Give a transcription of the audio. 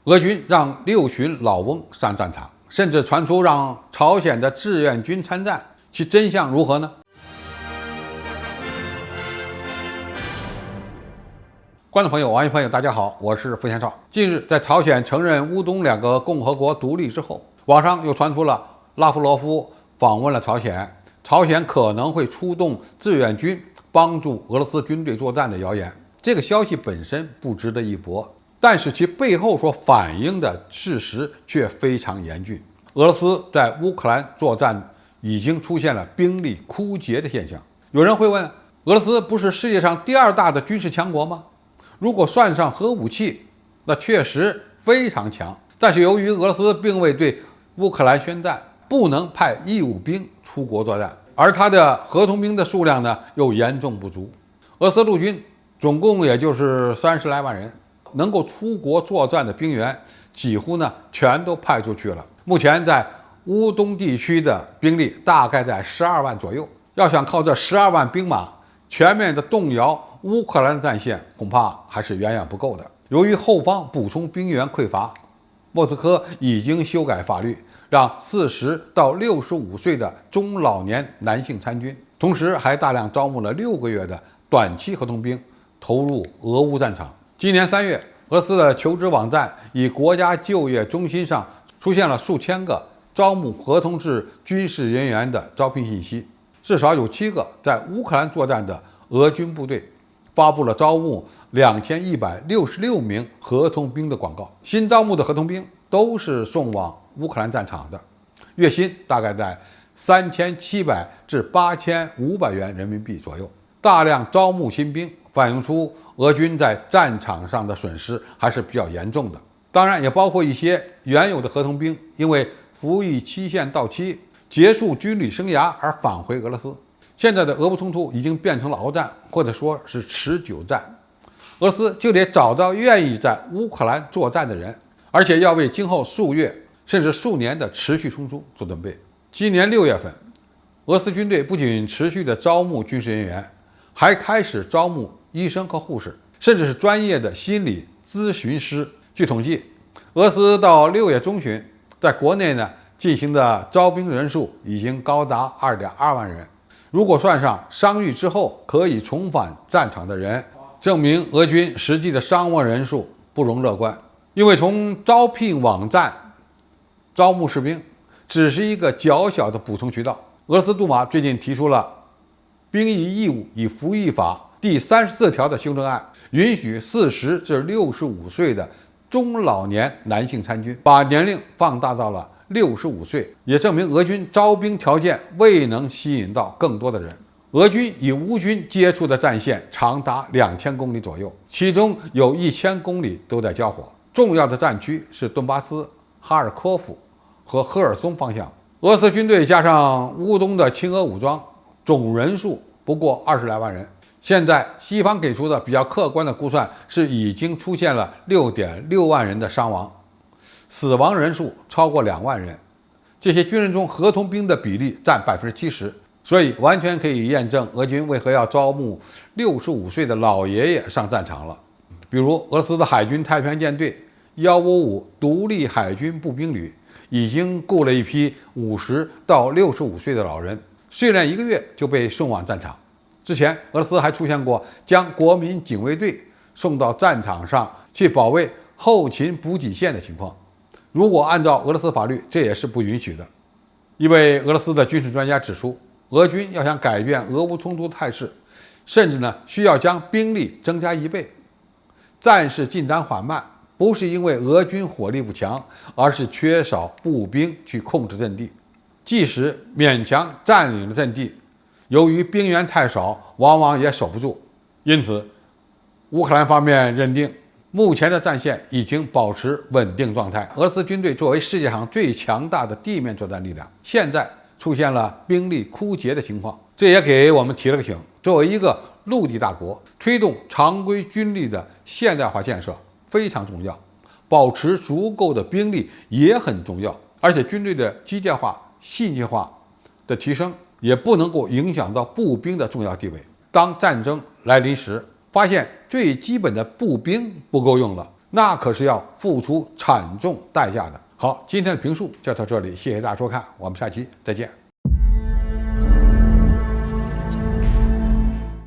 俄军让六旬老翁上战场，甚至传出让朝鲜的志愿军参战，其真相如何呢？观众朋友、网友朋友，大家好，我是付先少。近日，在朝鲜承认乌东两个共和国独立之后，网上又传出了拉夫罗夫访问了朝鲜，朝鲜可能会出动志愿军帮助俄罗斯军队作战的谣言。这个消息本身不值得一驳，但是其背后所反映的事实却非常严峻。俄罗斯在乌克兰作战已经出现了兵力枯竭的现象。有人会问，俄罗斯不是世界上第二大的军事强国吗？如果算上核武器，那确实非常强。但是由于俄罗斯并未对乌克兰宣战，不能派义务兵出国作战，而他的合同兵的数量呢又严重不足。俄罗斯陆军总共也就是30来万人，能够出国作战的兵员几乎呢全都派出去了。目前在乌东地区的兵力大概在12万左右，要想靠这12万兵马全面的动摇乌克兰的战线，恐怕还是远远不够的。由于后方补充兵源匮乏，莫斯科已经修改法律，让40到65岁的中老年男性参军，同时还大量招募了6个月的短期合同兵投入俄乌战场。今年3月，俄罗斯的求职网站以国家就业中心上出现了数千个招募合同制军事人员的招聘信息，至少有7个在乌克兰作战的俄军部队发布了招募2166名合同兵的广告。新招募的合同兵都是送往乌克兰战场的，月薪大概在3700至8500元人民币左右。大量招募新兵反映出俄军在战场上的损失还是比较严重的。当然也包括一些原有的合同兵因为服役期限到期结束军旅生涯而返回俄罗斯。现在的俄乌冲突已经变成了鏖战，或者说是持久战。俄罗斯就得找到愿意在乌克兰作战的人，而且要为今后数月甚至数年的持续冲突做准备。今年6月份，俄罗斯军队不仅持续的招募军事人员，还开始招募医生和护士，甚至是专业的心理咨询师。据统计，俄罗斯到6月中旬，在国内呢进行的招兵人数已经高达2.2万人。如果算上伤愈之后可以重返战场的人，证明俄军实际的伤亡人数不容乐观。因为从招聘网站招募士兵只是一个较小的补充渠道。俄罗斯杜马最近提出了兵役义务与服役法第34条的修正案，允许40至65岁的中老年男性参军，把年龄放大到了65岁，也证明俄军招兵条件未能吸引到更多的人。俄军与乌军接触的战线长达2000公里左右，其中有1000公里都在交火。重要的战区是顿巴斯、哈尔科夫和赫尔松方向。俄罗斯军队加上乌东的亲俄武装，总人数不过20来万人。现在西方给出的比较客观的估算是，已经出现了6.6万人的伤亡，死亡人数超过2万人。这些军人中合同兵的比例占70%，所以完全可以验证俄军为何要招募65岁的老爷爷上战场了。比如俄罗斯的海军太平洋舰队155独立海军步兵旅已经雇了一批50到65岁的老人，训练1个月就被送往战场。之前俄罗斯还出现过将国民警卫队送到战场上去保卫后勤补给线的情况。如果按照俄罗斯法律，这也是不允许的。一位俄罗斯的军事专家指出，俄军要想改变俄乌冲突态势，甚至呢需要将兵力增加1倍。战事进展缓慢，不是因为俄军火力不强，而是缺少步兵去控制阵地。即使勉强占领了阵地，由于兵源太少，往往也守不住。因此，乌克兰方面认定，目前的战线已经保持稳定状态。俄罗斯军队作为世界上最强大的地面作战力量，现在出现了兵力枯竭的情况，这也给我们提了个醒。作为一个陆地大国，推动常规军力的现代化建设非常重要，保持足够的兵力也很重要。而且军队的机械化、信息化的提升也不能够影响到步兵的重要地位。当战争来临时，发现最基本的步兵不够用了，那可是要付出惨重代价的。好，今天的评述就到这里，谢谢大家收看，我们下期再见。